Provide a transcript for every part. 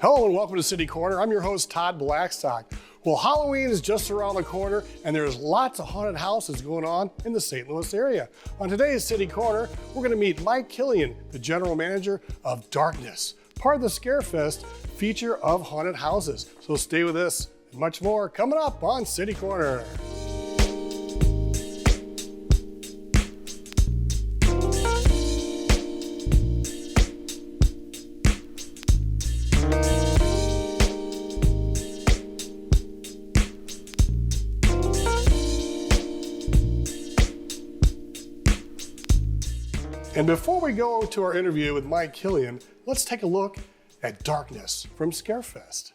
Hello and welcome to City Corner. I'm your host, Todd Blackstock. Well, Halloween is just around the corner and there's lots of haunted houses going on in the St. Louis area. On today's City Corner, we're going to meet Mike Killian, the general manager of Darkness, part of the Scarefest feature of haunted houses. So stay with us and much more coming up on City Corner. And before we go to our interview with Mike Killian, let's take a look at Darkness from Scarefest.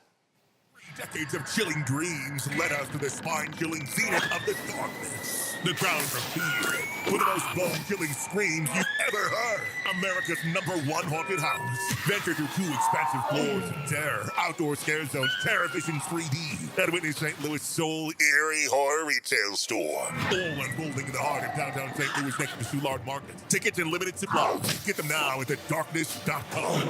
3 decades of chilling dreams led us to the spine-chilling zenith of the Darkness. The ground for fear, for the most bone-chilling screams you've ever heard. America's #1 haunted house. Venture through 2 expansive floors of terror, outdoor scare zones, TerrorVision 3D, and witness St. Louis' sole eerie horror retail store. All unfolding in the heart of downtown St. Louis next to Soulard Market. Tickets in limited supply. Get them now at thedarkness.com.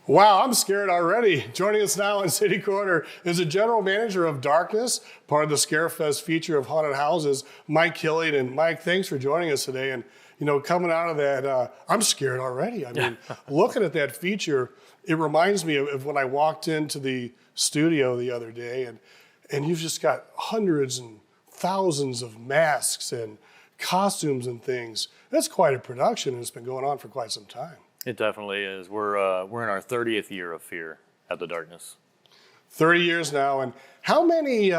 Wow, I'm scared already. Joining us now in City Corner is the general manager of Darkness, part of the Scarefest feature of haunted houses, Mike Killian. And Mike, thanks for joining us today. And, you know, coming out of that, I'm scared already. I mean, looking at that feature, it reminds me of when I walked into the studio the other day, and you've just got hundreds and thousands of masks and costumes and things. That's quite a production, and it's been going on for quite some time. It definitely is. We're in our 30th year of fear at the Darkness. 30 years now, and how many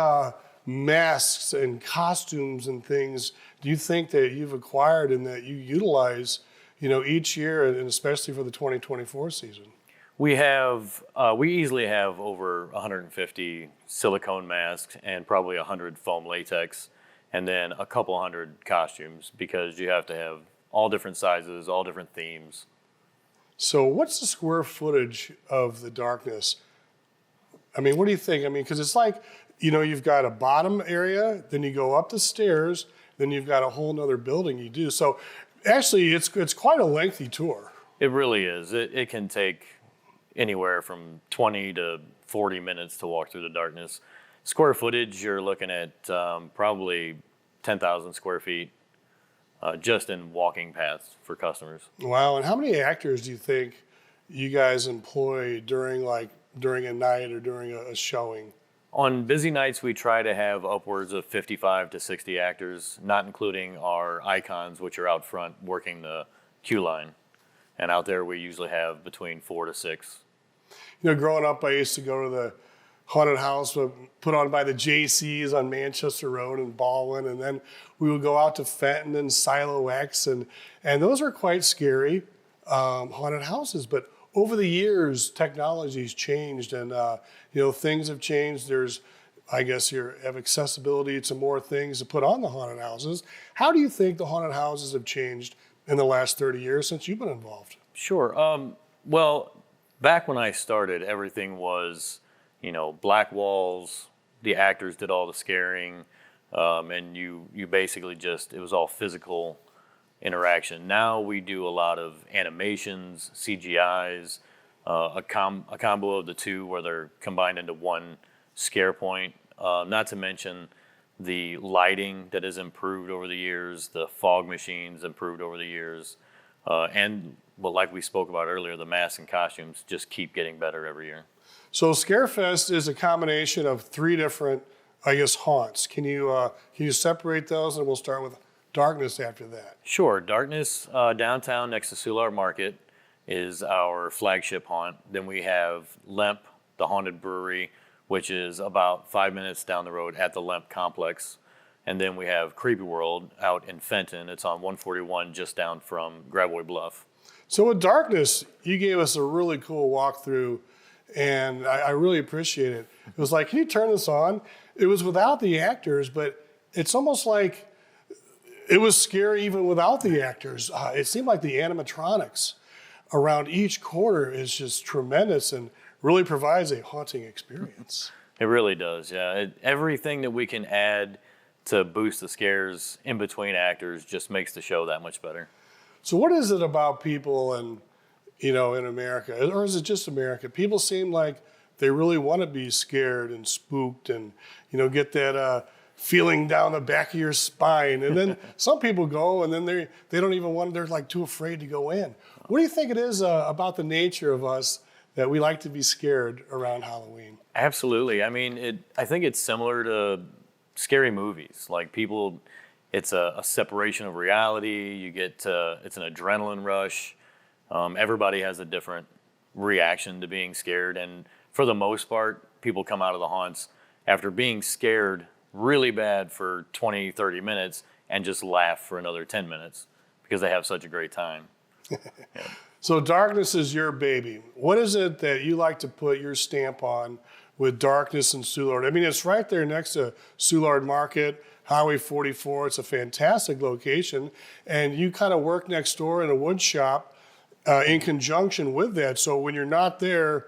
masks and costumes and things do you think that you've acquired and that you utilize, you know, each year, and especially for the 2024 season? We easily have over 150 silicone masks and probably 100 foam latex, and then a couple hundred costumes, because you have to have all different sizes, all different themes. So what's the square footage of the Darkness? I mean, what do you think? I mean, because it's like, you know, you've got a bottom area, then you go up the stairs, then you've got a whole nother building you do. So actually, it's quite a lengthy tour. It really is. It can take anywhere from 20 to 40 minutes to walk through the Darkness. Square footage, you're looking at probably 10,000 square feet. Just in walking paths for customers. Wow, and how many actors do you think you guys employ during a night or during a showing? On busy nights, we try to have upwards of 55 to 60 actors, not including our icons, which are out front working the queue line. And out there, we usually have between 4 to 6. You know, growing up, I used to go to the haunted house put on by the JCs on Manchester Road in Baldwin, and then we would go out to Fenton and Silo X, and those are quite scary haunted houses. But over the years, technology's changed, and you know, things have changed. There's, I guess, you have accessibility to more things to put on the haunted houses. How do you think the haunted houses have changed in the last 30 years since you've been involved? Sure. Well, back when I started, everything was, you know, black walls, the actors did all the scaring, and you basically it was all physical interaction. Now we do a lot of animations, CGIs, a combo of the two where they're combined into one scare point. Not to mention the lighting that has improved over the years, the fog machines improved over the years, and like we spoke about earlier, the masks and costumes just keep getting better every year. So Scarefest is a combination of 3 different, I guess, haunts. Can you separate those, and we'll start with Darkness after that? Sure. Darkness downtown next to Soulard Market is our flagship haunt. Then we have Lemp, the haunted brewery, which is about 5 minutes down the road at the Lemp complex. And then we have Creepy World out in Fenton. It's on 141 just down from Gravois Bluff. So with Darkness, you gave us a really cool walkthrough, and I really appreciate it. It was like, can you turn this on? It was without the actors, but it's almost like it was scary even without the actors. It seemed like the animatronics around each corner is just tremendous and really provides a haunting experience. It really does, yeah. Everything that we can add to boost the scares in between actors just makes the show that much better. So what is it about people and in America? Or is it just America? People seem like they really want to be scared and spooked and, get that feeling down the back of your spine. And then some people go and then they don't even want, they're like too afraid to go in. What do you think it is about the nature of us that we like to be scared around Halloween? Absolutely. I mean, I think it's similar to scary movies. Like people, it's a separation of reality. You get it's an adrenaline rush. Everybody has a different reaction to being scared, and for the most part, people come out of the haunts after being scared really bad for 20, 30 minutes and just laugh for another 10 minutes because they have such a great time. Yeah. So Darkness is your baby. What is it that you like to put your stamp on with Darkness and Soulard? I mean, it's right there next to Soulard Market, Highway 44. It's a fantastic location. And you kind of work next door in a wood shop in conjunction with that. So when you're not there,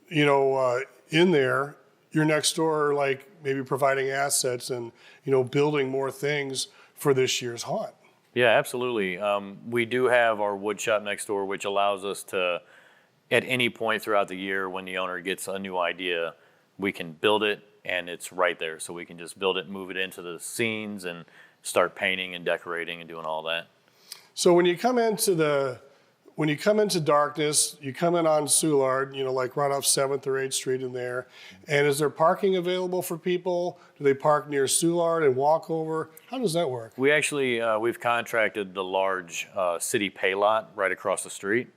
in there, you're next door, like maybe providing assets and, building more things for this year's haunt. Yeah, absolutely. We do have our wood shop next door, which allows us to, at any point throughout the year when the owner gets a new idea, we can build it and it's right there. So we can just build it, move it into the scenes and start painting and decorating and doing all that. So when you come into Darkness, you come in on Soulard, like right off 7th or 8th Street in there. And is there parking available for people? Do they park near Soulard and walk over? How does that work? We actually, we've contracted the large city pay lot right across the street.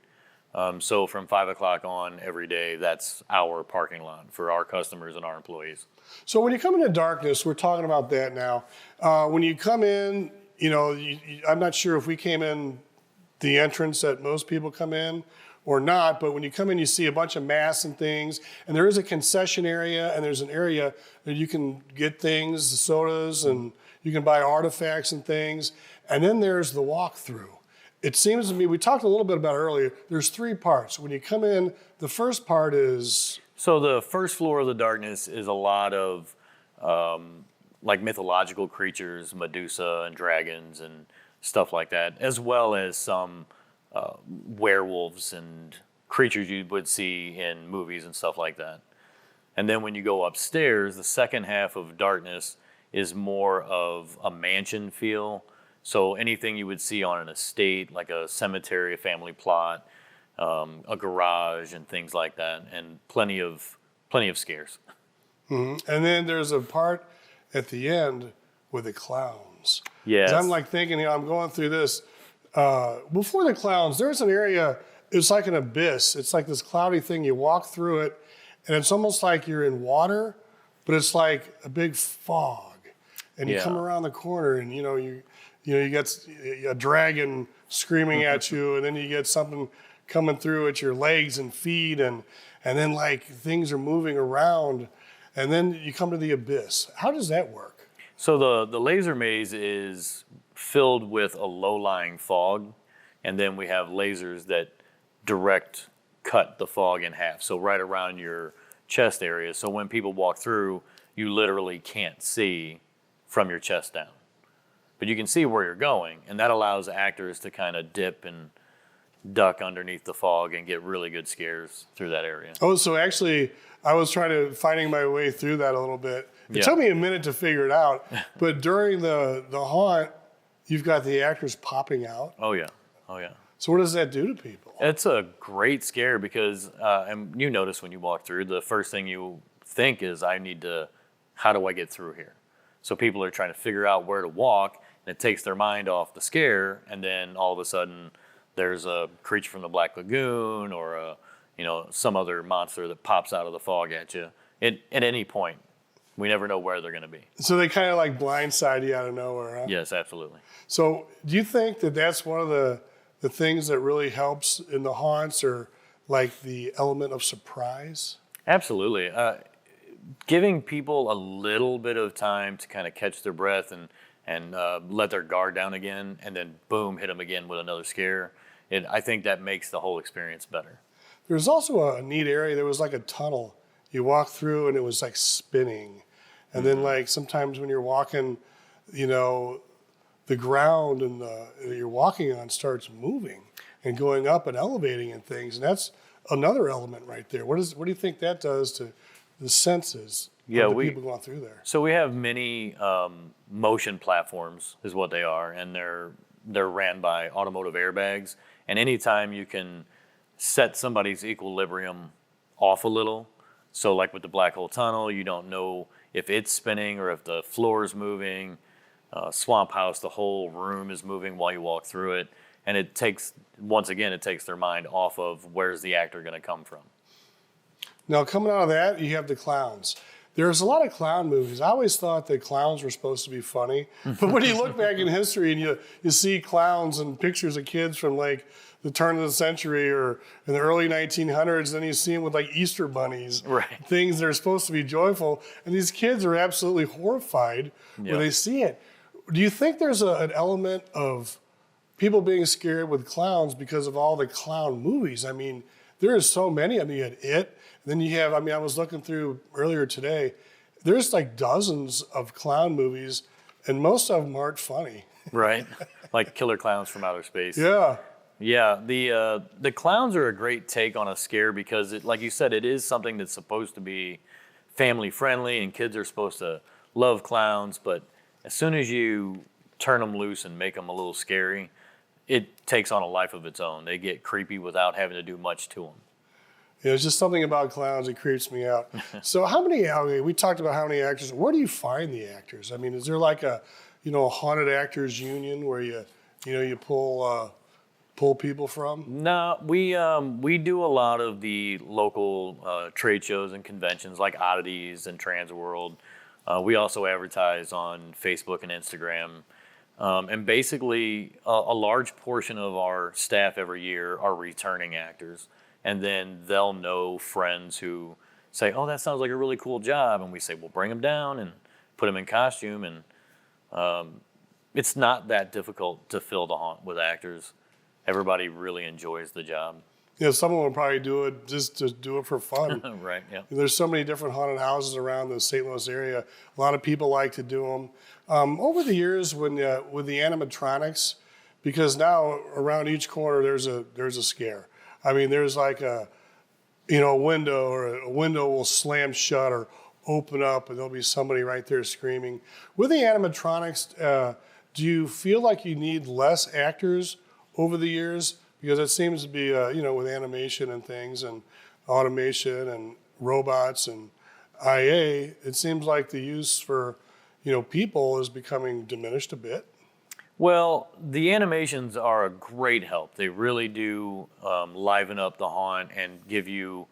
So from 5 o'clock on every day, that's our parking lot for our customers and our employees. So when you come into Darkness, we're talking about that now. When you come in, I'm not sure if we came in the entrance that most people come in or not, but when you come in, you see a bunch of masks and things, and there is a concession area, and there's an area that you can get things, sodas, and you can buy artifacts and things, and then there's the walkthrough. It seems to me, we talked a little bit about it earlier, there's 3 parts. When you come in, the first part is... So the first floor of the Darkness is a lot of like mythological creatures, Medusa and dragons and stuff like that, as well as some werewolves and creatures you would see in movies and stuff like that. And then when you go upstairs, the second half of Darkness is more of a mansion feel. So anything you would see on an estate, like a cemetery, a family plot, a garage, and things like that, and plenty of scares. Mm-hmm. And then there's a part at the end with the clowns. Yes. I'm like thinking, I'm going through this. Before the clowns, there's an area, it's like an abyss. It's like this cloudy thing. You walk through it, and it's almost like you're in water, but it's like a big fog. And you come around the corner, and you get a dragon screaming at you, and then you get something coming through at your legs and feet, and then like things are moving around, and then you come to the abyss. How does that work? So the laser maze is filled with a low-lying fog, and then we have lasers that direct cut the fog in half, so right around your chest area. So when people walk through, you literally can't see from your chest down. But you can see where you're going, and that allows actors to kind of dip and duck underneath the fog and get really good scares through that area. Oh, so actually, I was finding my way through that a little bit. It took me a minute to figure it out, but during the haunt, you've got the actors popping out. Oh yeah. So what does that do to people? It's a great scare because, and you notice when you walk through, the first thing you think is, how do I get through here? So people are trying to figure out where to walk, and it takes their mind off the scare, and then all of a sudden, there's a creature from the Black Lagoon or some other monster that pops out of the fog at you at any point. We never know where they're going to be. So they kind of like blindside you out of nowhere, huh? Yes, absolutely. So do you think that that's one of the things that really helps in the haunts, or like the element of surprise? Absolutely. Giving people a little bit of time to kind of catch their breath and let their guard down again, and then boom, hit them again with another scare. I think that makes the whole experience better. There's also a neat area. There was like a tunnel. You walk through and it was like spinning. And then like sometimes when you're walking, the ground and that you're walking on starts moving. and going up and elevating and things. And that's another element right there. What do you think that does to the senses of the people going through there? So we have many motion platforms is what they are, and they're ran by automotive airbags. And anytime you can set somebody's equilibrium off a little, so like with the black hole tunnel, you don't know if it's spinning or if the floor is moving. Swamp House, the whole room is moving while you walk through it. And it takes their mind off of where's the actor going to come from. Now, coming out of that, you have the clowns. There's a lot of clown movies. I always thought that clowns were supposed to be funny. But when you look back in history and you see clowns and pictures of kids from like the turn of the century or in the early 1900s, then you see them with like Easter bunnies, right. Things that are supposed to be joyful. And these kids are absolutely horrified when they see it. Do you think there's an element of people being scared with clowns because of all the clown movies? I mean, there is so many. I mean, you had It. Then you have, I was looking through earlier today, there's like dozens of clown movies, and most of them aren't funny. Right. Like Killer Clowns from Outer Space. Yeah. Yeah. The clowns are a great take on a scare because, like you said, it is something that's supposed to be family friendly, and kids are supposed to love clowns. But as soon as you turn them loose and make them a little scary, it takes on a life of its own. They get creepy without having to do much to them. It's just something about clowns that creeps me out. So we talked about how many actors, where do you find the actors? I mean, is there like a haunted actors union where you pull people from? No, we do a lot of the local trade shows and conventions like Oddities and Transworld. We also advertise on Facebook and Instagram. And basically, a large portion of our staff every year are returning actors. And then they'll know friends who say, oh, that sounds like a really cool job. And we say, well, bring them down and put them in costume. And it's not that difficult to fill the haunt with actors. Everybody really enjoys the job. Someone will probably do it just to do it for fun. Right, yeah. There's so many different haunted houses around the St. Louis area. A lot of people like to do them. Over the years, with the animatronics, because now around each corner there's a scare. I mean, there's like a window, or a window will slam shut or open up, and there'll be somebody right there screaming. With the animatronics, do you feel like you need less actors over the years? Because it seems to be, with animation and things and automation and robots and IA, it seems like the use for, people is becoming diminished a bit. Well, the animations are a great help. They really do liven up the haunt and give you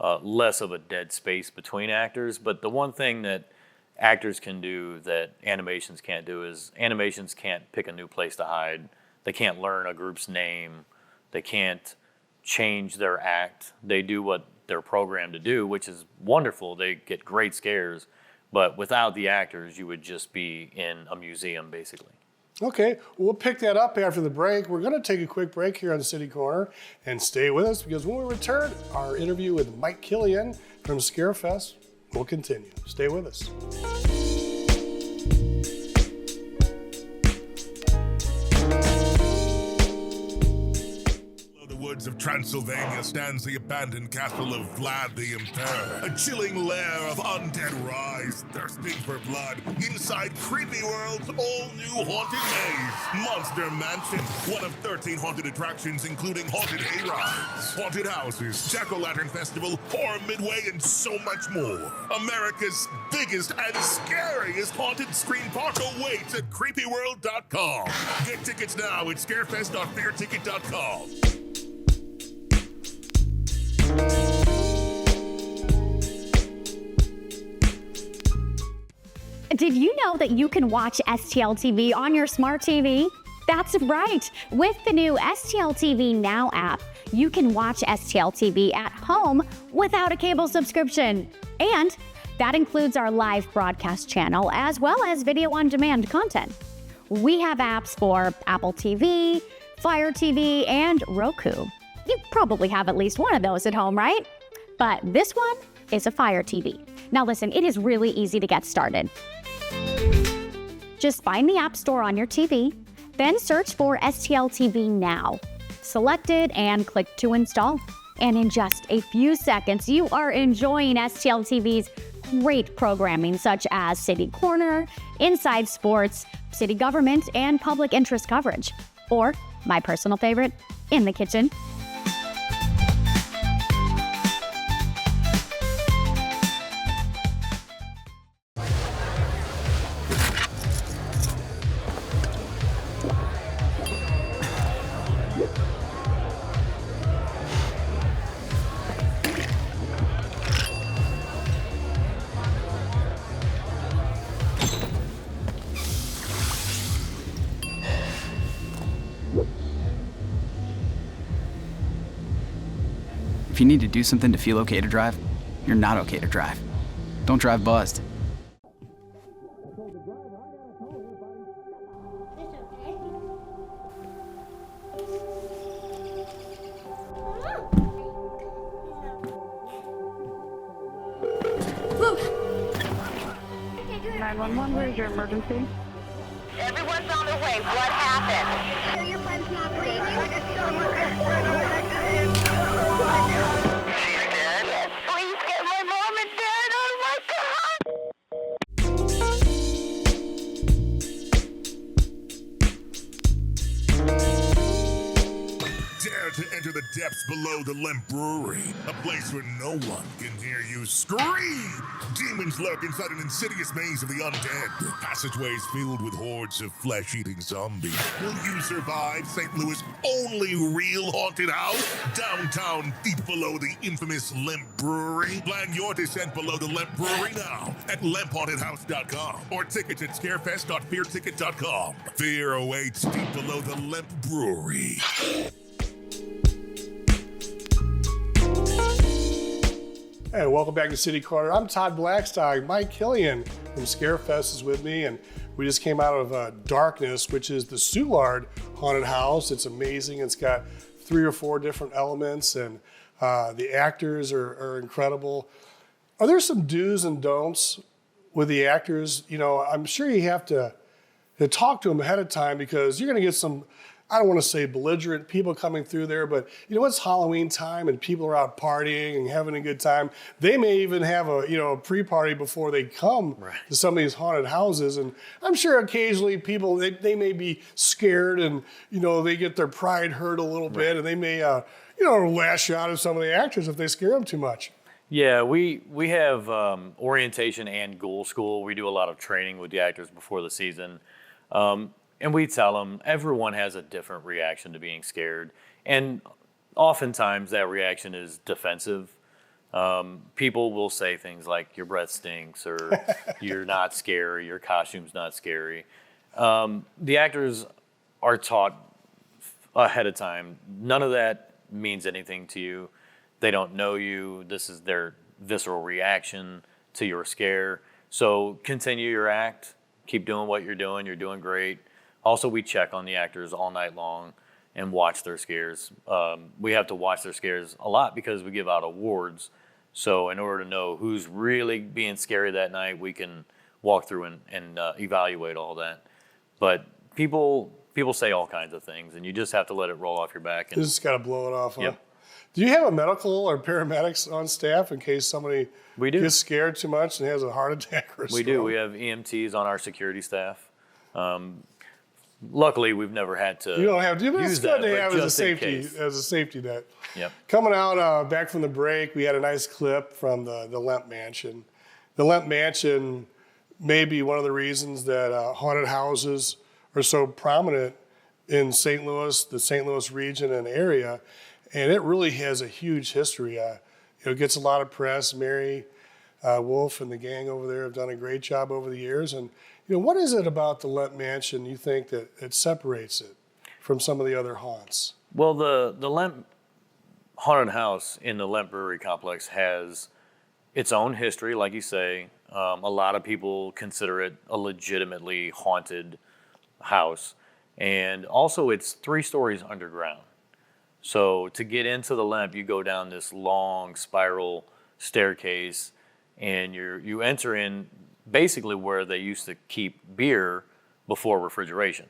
less of a dead space between actors. But the one thing that actors can do that animations can't do is animations can't pick a new place to hide. They can't learn a group's name. They can't change their act. They do what they're programmed to do, which is wonderful. They get great scares. But without the actors, you would just be in a museum, basically. Okay, we'll pick that up after the break. We're going to take a quick break here on City Corner and stay with us, because when we return, our interview with Mike Killian from Scarefest will continue. Stay with us. Woods of Transylvania stands the abandoned castle of Vlad the Impaler, a chilling lair of undead rise thirsting for blood inside Creepy World's all-new haunted maze, Monster Mansion, one of 13 haunted attractions including haunted hayrides, haunted houses, jack-o'-lantern festival, horror midway, and so much more. America's biggest and scariest haunted screen park awaits at creepyworld.com. Get tickets now at scarefest.fairticket.com. Did you know that you can watch STL TV on your smart TV? That's right. With the new STL TV Now app, you can watch STL TV at home without a cable subscription. And that includes our live broadcast channel as well as video on demand content. We have apps for Apple TV, Fire TV, and Roku. You probably have at least one of those at home, right? But this one is a Fire TV. Now listen, it is really easy to get started. Just find the App Store on your TV, then search for STL TV Now. selected, and click to install. And in just a few seconds, you are enjoying STL TV's great programming such as City Corner, Inside Sports, City Government, and public interest coverage. Or, my personal favorite, In the Kitchen. If you need to do something to feel okay to drive, you're not okay to drive. Don't drive buzzed. Where's your emergency? Everyone's on their way. What happened? Your friend's not breathing. She's dead? Yes, please get my mom and dad. Oh my God! Dare to enter the depths below the Lemp Brewery, a place where no one can hear you scream. Demons lurk inside an insidious maze of the undead, passageways filled with hordes of flesh-eating zombies. Will you survive St. Louis' only real haunted house? Downtown, deep below the infamous Lemp Brewery? Plan your descent below the Lemp Brewery now at lemphauntedhouse.com or tickets at scarefest.fearticket.com. Fear awaits deep below the Lemp Brewery. Hey, welcome back to City Corner. I'm Todd Blackstock. Mike Killian from Scarefest is with me, and we just came out of Darkness, which is the Soulard haunted house. It's amazing. It's got 3 or 4 different elements, and the actors are incredible. Are there some do's and don'ts with the actors? You know, I'm sure you have to talk to them ahead of time because you're going to get some, I don't want to say belligerent people coming through there, but you know, it's Halloween time and people are out partying and having a good time. They may even have a pre-party before they come to some of these haunted houses. And I'm sure occasionally people, they may be scared and, you know, they get their pride hurt a little bit and they may, lash out at some of the actors if they scare them too much. Yeah, we have orientation and ghoul school. We do a lot of training with the actors before the season. And we tell them everyone has a different reaction to being scared. And oftentimes that reaction is defensive. People will say things like, your breath stinks, or you're not scary, your costume's not scary. The actors are taught ahead of time. None of that means anything to you. They don't know you. This is their visceral reaction to your scare. So continue your act. Keep doing what you're doing. You're doing great. Also, we check on the actors all night long and watch their scares. We have to watch their scares a lot because we give out awards. So in order to know who's really being scary that night, we can walk through and evaluate all that. But people say all kinds of things, and you just have to let it roll off your back. And You just got to blow it off, huh? Yep. Do you have a medical or paramedics on staff in case somebody We do. gets scared too much and has a heart attack or something? We do. We have EMTs on our security staff. Luckily, we've never had to. You don't have to, but it's use good that, to but have just in case. as a safety net. Yep. Coming out back from the break, we had a nice clip from the Lemp Mansion. The Lemp Mansion may be one of the reasons that haunted houses are so prominent in St. Louis, the St. Louis region and area, and it really has a huge history. It gets a lot of press. Mary Wolf and the gang over there have done a great job over the years. And what is it about the Lemp Mansion you think that it separates it from some of the other haunts? Well, the Lemp haunted house in the Lemp Brewery complex has its own history, like you say. A lot of people consider it a legitimately haunted house. And also, it's 3 stories underground. So to get into the Lemp, you go down this long spiral staircase, and you enter in basically where they used to keep beer before refrigeration.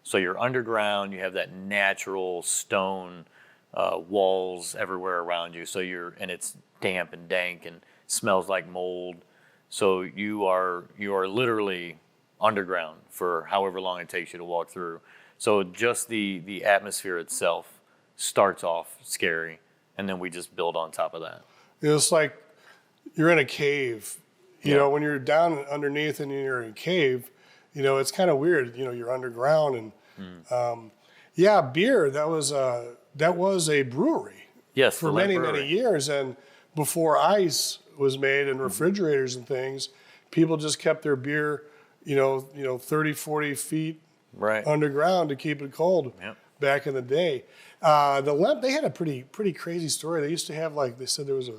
So you're underground. You have that natural stone walls everywhere around you. So and it's damp and dank and smells like mold. So you are literally underground for however long it takes you to walk through. So just the atmosphere itself starts off scary, and then we just build on top of that. It's like you're in a cave. You Yeah. know, when you're down underneath and you're in a cave, you know, it's kind of weird. You know, you're underground and beer. That was a brewery. Yes, For the Lemp many Brewery. years, and before ice was made and refrigerators and things, people just kept their beer, 30, 40 feet Right. underground to keep it cold. Yep. Back in the day. The Lemp, they had a pretty crazy story. They used to have, like, they said there was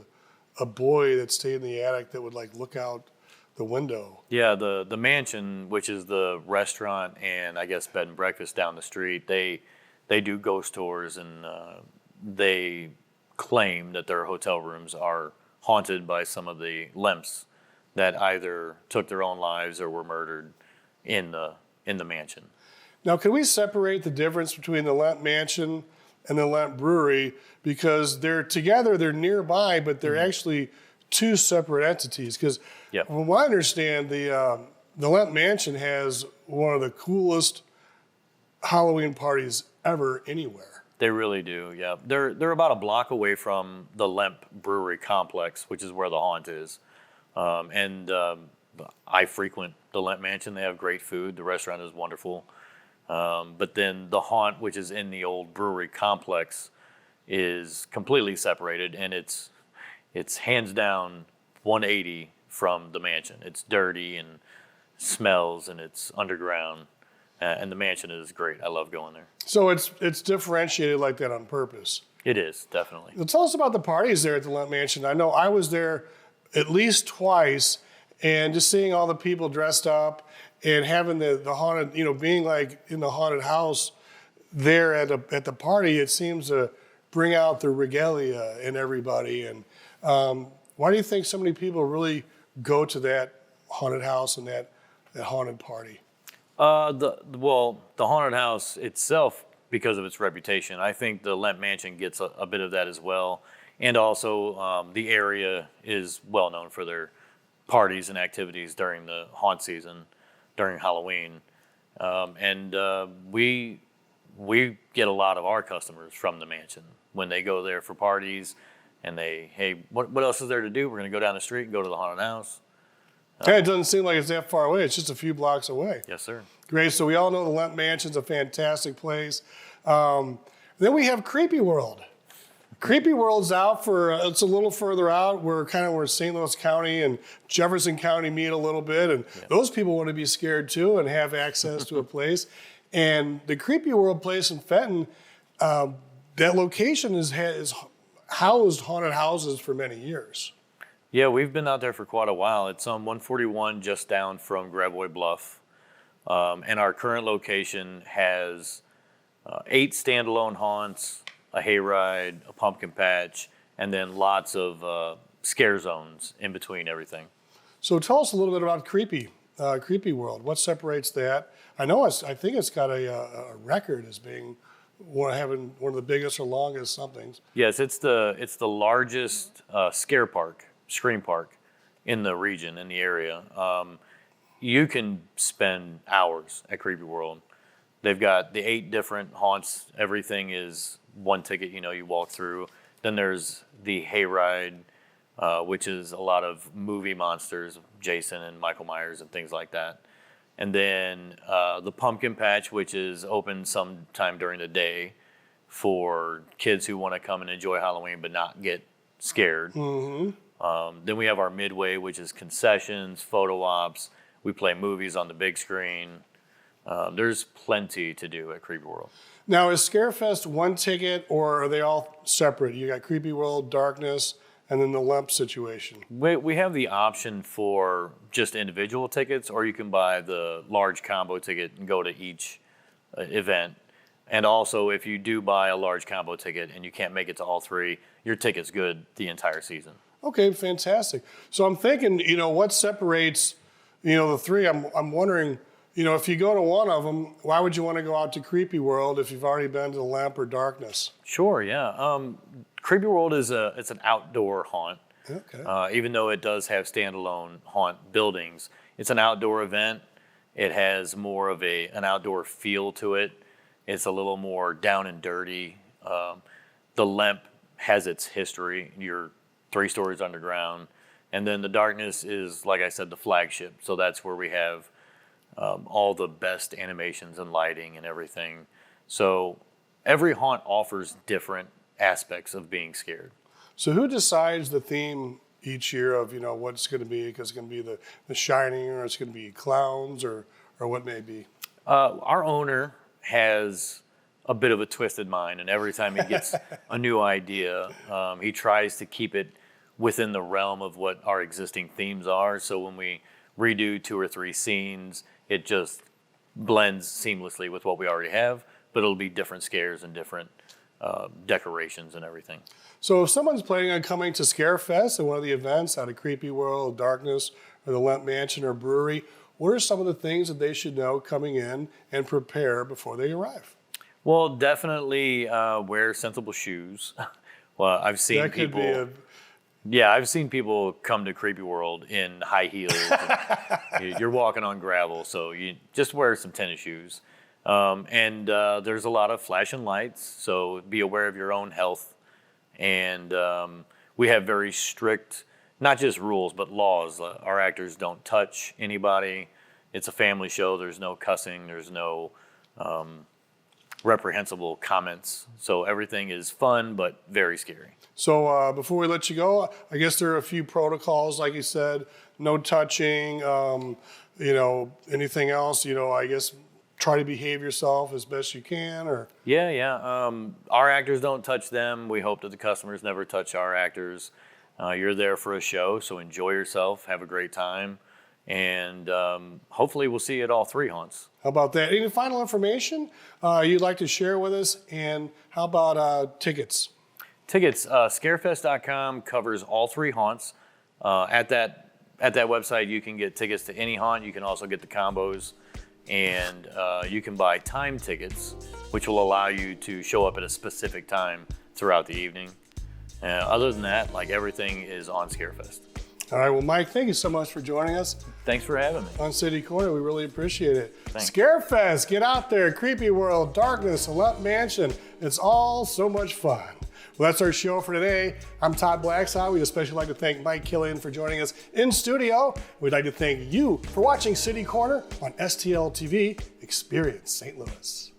a boy that stayed in the attic that would, like, look out the window. Yeah, the mansion, which is the restaurant and I guess bed and breakfast down the street, they do ghost tours, and they claim that their hotel rooms are haunted by some of the Lemps that either took their own lives or were murdered in the mansion. Now, can we separate the difference between the Lemp Mansion and the Lemp Brewery? Because they're together, they're nearby, but they're actually two separate entities. Because Yep. from what I understand, the Lemp Mansion has one of the coolest Halloween parties ever anywhere. They really do, yeah. They're about a block away from the Lemp Brewery complex, which is where the haunt is. I frequent the Lemp Mansion. They have great food. The restaurant is wonderful. But then the haunt, which is in the old brewery complex, is completely separated, and it's hands down 180 from the mansion. It's dirty and smells, and it's underground. And the mansion is great. I love going there. So it's differentiated like that on purpose. It is, definitely. Well, tell us about the parties there at the Lemp Mansion. I know I was there at least twice, and just seeing all the people dressed up and having the haunted, being like in the haunted house there at the party, it seems to bring out the regalia in everybody. And why do you think so many people really go to that haunted house and that haunted party? The haunted house itself, because of its reputation, I think the Lemp Mansion gets a bit of that as well. And also, the area is well known for their parties and activities during the haunt season, during Halloween. We get a lot of our customers from the mansion when they go there for parties, and hey, what else is there to do? We're going to go down the street and go to the haunted house. Hey, it doesn't seem like it's that far away. It's just a few blocks away. Yes, sir. Great. So we all know the Lemp Mansion's a fantastic place. Then we have Creepy World. Creepy World's out it's a little further out. Where St. Louis County and Jefferson County meet a little bit. And those people want to be scared too and have access to a place. And the Creepy World place in Fenton, that location has housed haunted houses for many years. Yeah, we've been out there for quite a while. It's on 141, just down from Gravois Bluff. And our current location has 8 standalone haunts, a hayride, a pumpkin patch, and then lots of scare zones in between everything. So tell us a little bit about Creepy World. What separates that? I think it's got a record as being having one of the biggest or longest somethings. Yes, it's the largest scream park in the region, in the area. You can spend hours at Creepy World. They've got the 8 different haunts. Everything is one ticket, you walk through. Then there's the hayride, which is a lot of movie monsters, Jason and Michael Myers and things like that. And then the pumpkin patch, which is open sometime during the day for kids who want to come and enjoy Halloween but not get scared. Mm-hmm. Then we have our midway, which is concessions, photo ops. We play movies on the big screen. There's plenty to do at Creepy World. Now, is Scarefest one ticket, or are they all separate? You got Creepy World, Darkness, and then the Lemp situation. We have the option for just individual tickets, or you can buy the large combo ticket and go to each event. And also, if you do buy a large combo ticket and you can't make it to all 3, your ticket's good the entire season. Okay, fantastic. So I'm thinking, what separates, the 3? I'm wondering, if you go to one of them, why would you want to go out to Creepy World if you've already been to the Lemp or Darkness? Sure, yeah. Creepy World it's an outdoor haunt. Okay. Even though it does have standalone haunt buildings, it's an outdoor event. It has more of an outdoor feel to it. It's a little more down and dirty. The Lemp has its history. You're 3 stories underground. And then the Darkness is, like I said, the flagship. So that's where we have all the best animations and lighting and everything. So every haunt offers different aspects of being scared. So who decides the theme each year of, what it's going to be? Because it's going to be the Shining, or it's going to be clowns, or what may be? Our owner has a bit of a twisted mind, and every time he gets a new idea, he tries to keep it within the realm of what our existing themes are. So when we redo 2 or 3 scenes, it just blends seamlessly with what we already have, but it'll be different scares and different decorations and everything. So if someone's planning on coming to Scarefest and one of the events out of Creepy World, Darkness, or the Lemp Mansion or Brewery, what are some of the things that they should know coming in and prepare before they arrive? Well, definitely wear sensible shoes. Well, I've seen That could people. I've seen people come to Creepy World in high heels. You're walking on gravel, so you just wear some tennis shoes. And there's a lot of flashing lights, so be aware of your own health. And we have very strict, not just rules, but laws. Our actors don't touch anybody. It's a family show. There's no cussing. There's no reprehensible comments. So everything is fun, but very scary. So before we let you go, I guess there are a few protocols, like you said, no touching, anything else, I guess try to behave yourself as best you can, or? Yeah. Our actors don't touch them. We hope that the customers never touch our actors. You're there for a show, so enjoy yourself, have a great time, and hopefully we'll see you at all 3 haunts. How about that? Any final information you'd like to share with us? And how about tickets? Tickets, Scarefest.com covers all 3 haunts. At that website, you can get tickets to any haunt. You can also get the combos, and you can buy time tickets, which will allow you to show up at a specific time throughout the evening. Other than that, everything is on Scarefest. All right, well, Mike, thank you so much for joining us. Thanks for having me. On City Corner, we really appreciate it. Thanks. Scarefest, get out there. Creepy World, Darkness, the Lemp Mansion. It's all so much fun. Well, that's our show for today. I'm Todd Blackstock. We'd especially like to thank Mike Killian for joining us in studio. We'd like to thank you for watching City Corner on STL TV. Experience St. Louis.